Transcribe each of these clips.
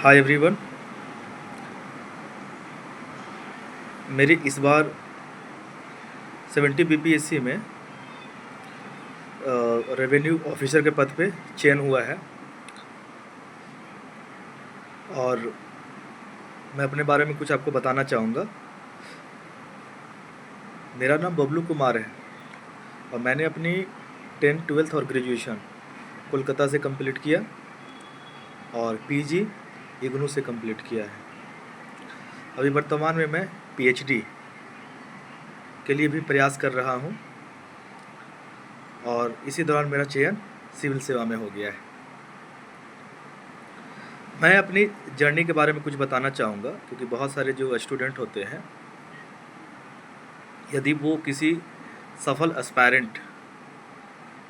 Hi everyone. मेरी इस बार 70 BPSC में रेवेन्यू ऑफिसर के पद पे चयन हुआ है और मैं अपने बारे में कुछ आपको बताना चाहूँगा। मेरा नाम बबलू कुमार है और मैंने अपनी 10th 12th और ग्रेजुएशन कोलकाता से कंप्लीट किया और पीजी इग्नू से कंप्लीट किया है। अभी वर्तमान में मैं पीएचडी के लिए भी प्रयास कर रहा हूँ और इसी दौरान मेरा चयन सिविल सेवा में हो गया है। मैं अपनी जर्नी के बारे में कुछ बताना चाहूँगा क्योंकि बहुत सारे जो स्टूडेंट होते हैं, यदि वो किसी सफल एस्पायरेंट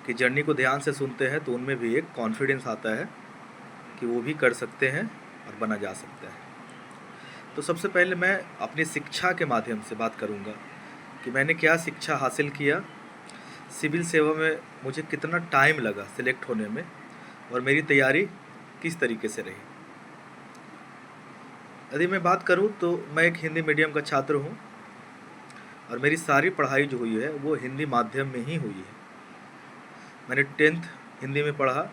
की जर्नी को ध्यान से सुनते हैं तो उनमें भी एक कॉन्फिडेंस आता है कि वो भी कर सकते हैं और बना जा सकता है। तो सबसे पहले मैं अपनी शिक्षा के माध्यम से बात करूँगा कि मैंने क्या शिक्षा हासिल किया, सिविल सेवा में मुझे कितना टाइम लगा सिलेक्ट होने में और मेरी तैयारी किस तरीके से रही। यदि मैं बात करूं तो मैं एक हिंदी मीडियम का छात्र हूं और मेरी सारी पढ़ाई जो हुई है वो हिंदी माध्यम में ही हुई है। मैंने 10th हिंदी में पढ़ा,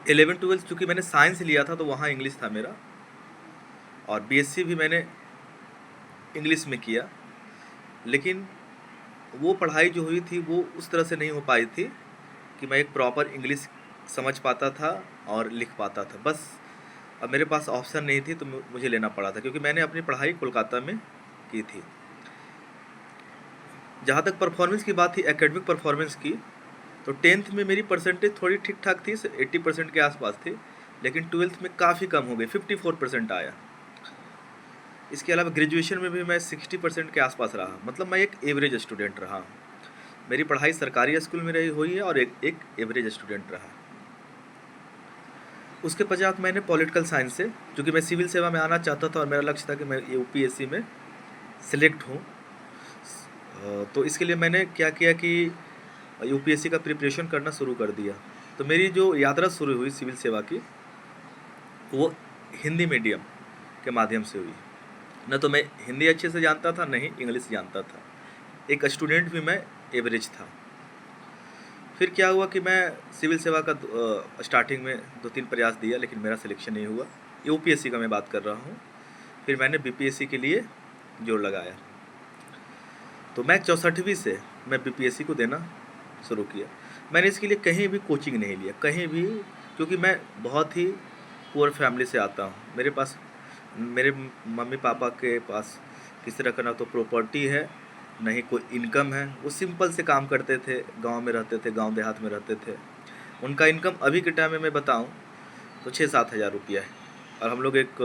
11 12 चूँकि मैंने साइंस लिया था तो वहाँ इंग्लिश था मेरा, और बीएससी भी मैंने इंग्लिश में किया। लेकिन वो पढ़ाई जो हुई थी वो उस तरह से नहीं हो पाई थी कि मैं एक प्रॉपर इंग्लिश समझ पाता था और लिख पाता था। बस अब मेरे पास ऑप्शन नहीं थी तो मुझे लेना पड़ा था क्योंकि मैंने अपनी पढ़ाई कोलकाता में की थी। जहाँ तक परफॉर्मेंस की बात थी, एकेडमिक परफॉर्मेंस की, तो 10th में मेरी परसेंटेज थोड़ी ठीक ठाक थी, 80% के आसपास थी, लेकिन 12th में काफ़ी कम हो गई, 54% आया। इसके अलावा ग्रेजुएशन में भी मैं 60% के आसपास रहा, मतलब मैं एक एवरेज स्टूडेंट रहा हूँ। मेरी पढ़ाई सरकारी स्कूल में रही हुई है और एक एवरेज स्टूडेंट रहा। उसके पश्चात मैंने पॉलिटिकल साइंस से, क्योंकि मैं सिविल सेवा में आना चाहता था और मेरा लक्ष्य था कि मैं यूपीएससी में सिलेक्ट हूँ, तो इसके लिए मैंने क्या किया कि यूपीएससी का प्रिपरेशन करना शुरू कर दिया। तो मेरी जो यात्रा शुरू हुई सिविल सेवा की वो हिंदी मीडियम के माध्यम से हुई। न तो मैं हिंदी अच्छे से जानता था, न ही इंग्लिश जानता था, एक स्टूडेंट भी मैं एवरेज था। फिर क्या हुआ कि मैं सिविल सेवा का स्टार्टिंग में 2-3 प्रयास दिया लेकिन मेरा सिलेक्शन नहीं हुआ। यूपीएससी का मैं बात कर रहा हूँ। फिर मैंने बीपीएससी के लिए जोर लगाया, तो मैं 64वीं से मैं बीपीएससी को देना शुरू किया। मैंने इसके लिए कहीं भी कोचिंग नहीं लिया, कहीं भी, क्योंकि मैं बहुत ही पुअर फैमिली से आता हूँ। मेरे मम्मी पापा के पास किसी तरह का ना तो प्रॉपर्टी है, न ही कोई इनकम है। वो सिंपल से काम करते थे, गांव में रहते थे, गांव देहात में रहते थे। उनका इनकम अभी के टाइम में मैं बताऊं तो 6-7 हज़ार रुपया है, और हम लोग एक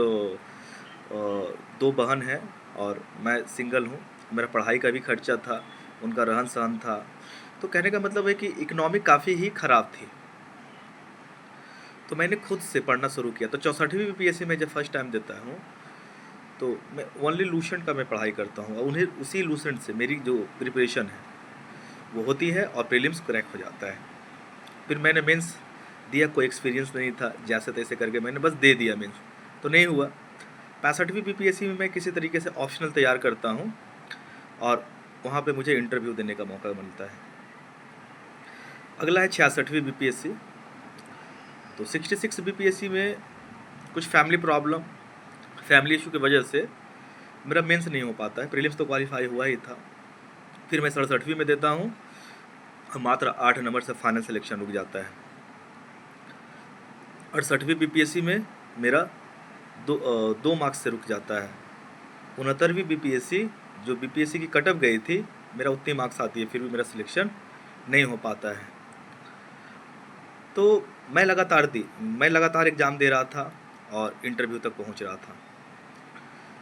2 बहन हैं और मैं सिंगल हूँ। मेरा पढ़ाई का भी खर्चा था, उनका रहन सहन था। तो कहने का मतलब है कि इकोनॉमी काफ़ी ही ख़राब थी। तो मैंने खुद से पढ़ना शुरू किया। तो 64वीं बीपीएससी में जब फर्स्ट टाइम देता हूँ तो मैं ओनली लूसेंट का मैं पढ़ाई करता हूँ, और उन्हें उसी लूसेंट से मेरी जो प्रिपरेशन है वो होती है और प्रीलिम्स क्रैक हो जाता है। फिर मैंने मेंस दिया, कोई एक्सपीरियंस नहीं था, जैसे तैसे करके मैंने बस दे दिया मेंस, तो नहीं हुआ। 65वीं बीपीएससी में मैं किसी तरीके से ऑप्शनल तैयार करता हूँ और वहाँ पे मुझे इंटरव्यू देने का मौका मिलता है। अगला है 66वीं बीपीएससी। तो 66 बीपीएससी में कुछ फैमिली इशू की वजह से मेरा मेंस नहीं हो पाता है। प्रीलिम्स तो क्वालिफाई हुआ ही था। फिर मैं 67वीं में देता हूँ, मात्र 8 नंबर से फाइनल सिलेक्शन रुक जाता है। 68वीं बीपीएससी में मेरा दो मार्क्स से रुक जाता है। 69वीं बीपीएससी, जो बीपीएससी की कट ऑफ गई थी, मेरा उतनी मार्क्स आती है, फिर भी मेरा सिलेक्शन नहीं हो पाता है। तो मैं लगातार एग्ज़ाम दे रहा था और इंटरव्यू तक पहुंच रहा था।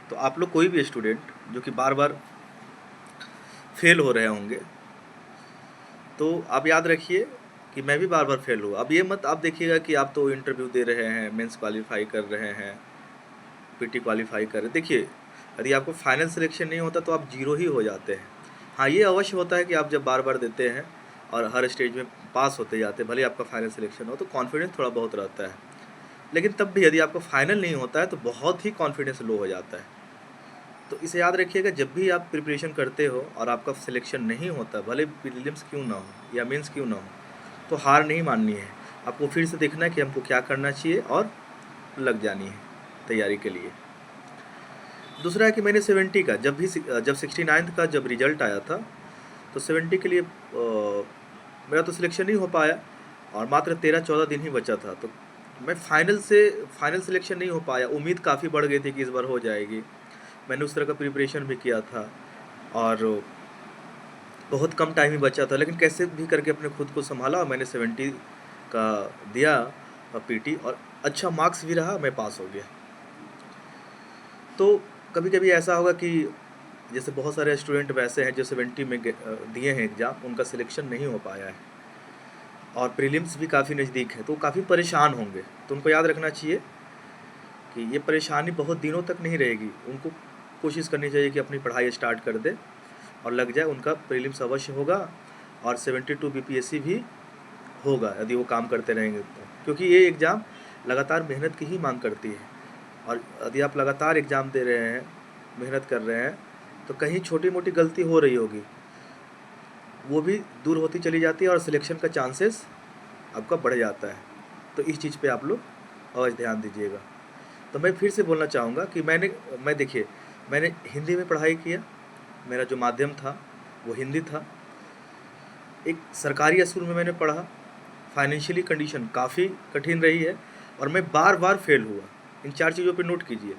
तो आप लोग कोई भी स्टूडेंट जो कि बार बार फेल हो रहे होंगे, तो आप याद रखिए कि मैं भी बार बार फेल हुआ। अब ये मत आप देखिएगा कि आप तो इंटरव्यू दे रहे हैं, मेंस क्वालिफाई कर रहे हैं, पीटी क्वालिफाई कर रहे हैं। देखिए, यदि आपको फाइनल सिलेक्शन नहीं होता तो आप जीरो ही हो जाते हैं। हाँ, ये अवश्य होता है कि आप जब बार बार देते हैं और हर स्टेज में पास होते जाते हैं, भले आपका फाइनल सिलेक्शन हो, तो कॉन्फिडेंस थोड़ा बहुत रहता है। लेकिन तब भी यदि आपका फाइनल नहीं होता है तो बहुत ही कॉन्फिडेंस लो हो जाता है। तो इसे याद रखिएगा, जब भी आप प्रिपरेशन करते हो और आपका सिलेक्शन नहीं होता, भले प्रीलिम्स क्यों ना हो या मेंस क्यों ना हो, तो हार नहीं माननी है। आपको फिर से देखना है कि हमको क्या करना चाहिए और लग जानी है तैयारी के लिए। दूसरा है कि मैंने 70 का जब 69th का जब रिजल्ट आया था, तो 70 के लिए मेरा तो सिलेक्शन नहीं हो पाया और मात्र 13-14 दिन ही बचा था। तो मैं फाइनल सिलेक्शन नहीं हो पाया। उम्मीद काफ़ी बढ़ गई थी कि इस बार हो जाएगी। मैंने उस तरह का प्रिपरेशन भी किया था और बहुत कम टाइम ही बचा था, लेकिन कैसे भी करके अपने खुद को संभाला और मैंने 70 का दिया पीटी और अच्छा मार्क्स भी रहा, मैं पास हो गया। तो कभी कभी ऐसा होगा कि जैसे बहुत सारे स्टूडेंट वैसे हैं जो 70 में दिए हैं एग्ज़ाम, उनका सिलेक्शन नहीं हो पाया है और प्रीलिम्स भी काफ़ी नज़दीक है, तो काफ़ी परेशान होंगे। तो उनको याद रखना चाहिए कि ये परेशानी बहुत दिनों तक नहीं रहेगी। उनको कोशिश करनी चाहिए कि अपनी पढ़ाई स्टार्ट कर दे और लग जाए। उनका प्रीलिम्स अवश्य होगा और 72 बीपीएससी भी होगा यदि वो काम करते रहेंगे तो, क्योंकि ये एग्ज़ाम लगातार मेहनत की ही मांग करती है। और यदि आप लगातार एग्ज़ाम दे रहे हैं, मेहनत कर रहे हैं, तो कहीं छोटी मोटी गलती हो रही होगी, वो भी दूर होती चली जाती है और सिलेक्शन का चांसेस आपका बढ़ जाता है। तो इस चीज़ पे आप लोग अवश्य ध्यान दीजिएगा। तो मैं फिर से बोलना चाहूँगा कि देखिए, मैंने हिंदी में पढ़ाई किया, मेरा जो माध्यम था वो हिंदी था। एक सरकारी स्कूल में मैंने पढ़ा। फाइनेंशियली कंडीशन काफ़ी कठिन रही है और मैं बार बार फेल हुआ। इन 4 चीज़ों पे नोट कीजिए।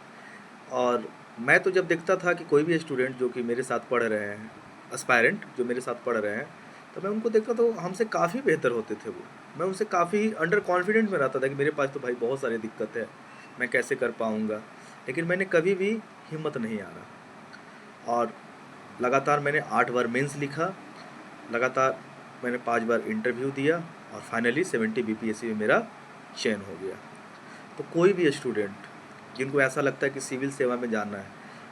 और मैं तो जब देखता था कि कोई भी स्टूडेंट जो कि मेरे साथ पढ़ रहे हैं, एस्पायरेंट जो मेरे साथ पढ़ रहे हैं, तो मैं उनको देखता तो हमसे काफ़ी बेहतर होते थे वो। मैं उनसे काफ़ी अंडर कॉन्फिडेंट में रहता था कि मेरे पास तो भाई बहुत सारी दिक्कत है, मैं कैसे कर पाऊँगा। लेकिन मैंने कभी भी हिम्मत नहीं हारा और लगातार मैंने 8 बार मेंस लिखा, लगातार मैंने 5 बार इंटरव्यू दिया और फाइनली 70 बीपीएससी में मेरा चयन हो गया। तो कोई भी स्टूडेंट जिनको ऐसा लगता है कि सिविल सेवा में जाना है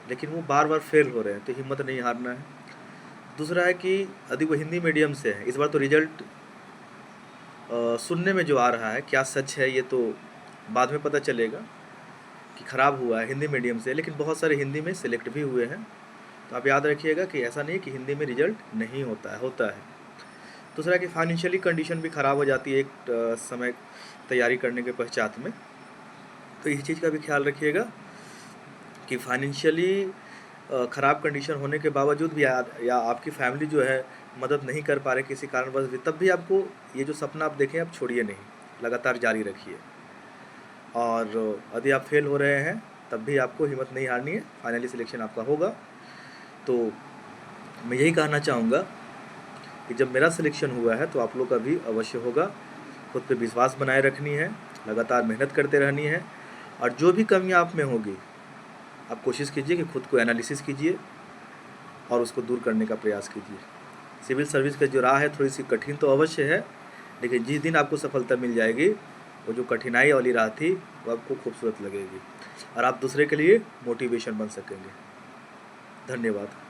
लेकिन वो बार बार फेल हो रहे हैं, तो हिम्मत नहीं हारना है। दूसरा है कि यदि वो हिंदी मीडियम से है, इस बार तो रिजल्ट सुनने में जो आ रहा है क्या सच है ये तो बाद में पता चलेगा कि ख़राब हुआ है हिंदी मीडियम से, लेकिन बहुत सारे हिंदी में सिलेक्ट भी हुए हैं। तो आप याद रखिएगा कि ऐसा नहीं कि हिंदी में रिजल्ट नहीं होता है। दूसरा कि फाइनेंशियली कंडीशन भी ख़राब हो जाती है एक समय तैयारी करने के पश्चात में। तो इस चीज़ का भी ख्याल रखिएगा कि फाइनेंशियली ख़राब कंडीशन होने के बावजूद भी या आपकी फैमिली जो है मदद नहीं कर पा रहे किसी कारणवश भी, तब भी आपको ये जो सपना आप देखें आप छोड़िए नहीं, लगातार जारी रखिए। और यदि आप फेल हो रहे हैं तब भी आपको हिम्मत नहीं हारनी है, फाइनली सिलेक्शन आपका होगा। तो मैं यही कहना चाहूँगा कि जब मेरा सिलेक्शन हुआ है तो आप लोग का भी अवश्य होगा। खुद पे विश्वास बनाए रखनी है, लगातार मेहनत करते रहनी है और जो भी कमियां आप में होगी आप कोशिश कीजिए कि खुद को एनालिसिस कीजिए और उसको दूर करने का प्रयास कीजिए। सिविल सर्विस का जो राह है थोड़ी सी कठिन तो अवश्य है, लेकिन जिस दिन आपको सफलता मिल जाएगी वो जो कठिनाई वाली राह थी वो आपको खूबसूरत लगेगी और आप दूसरे के लिए मोटिवेशन बन सकेंगे। धन्यवाद।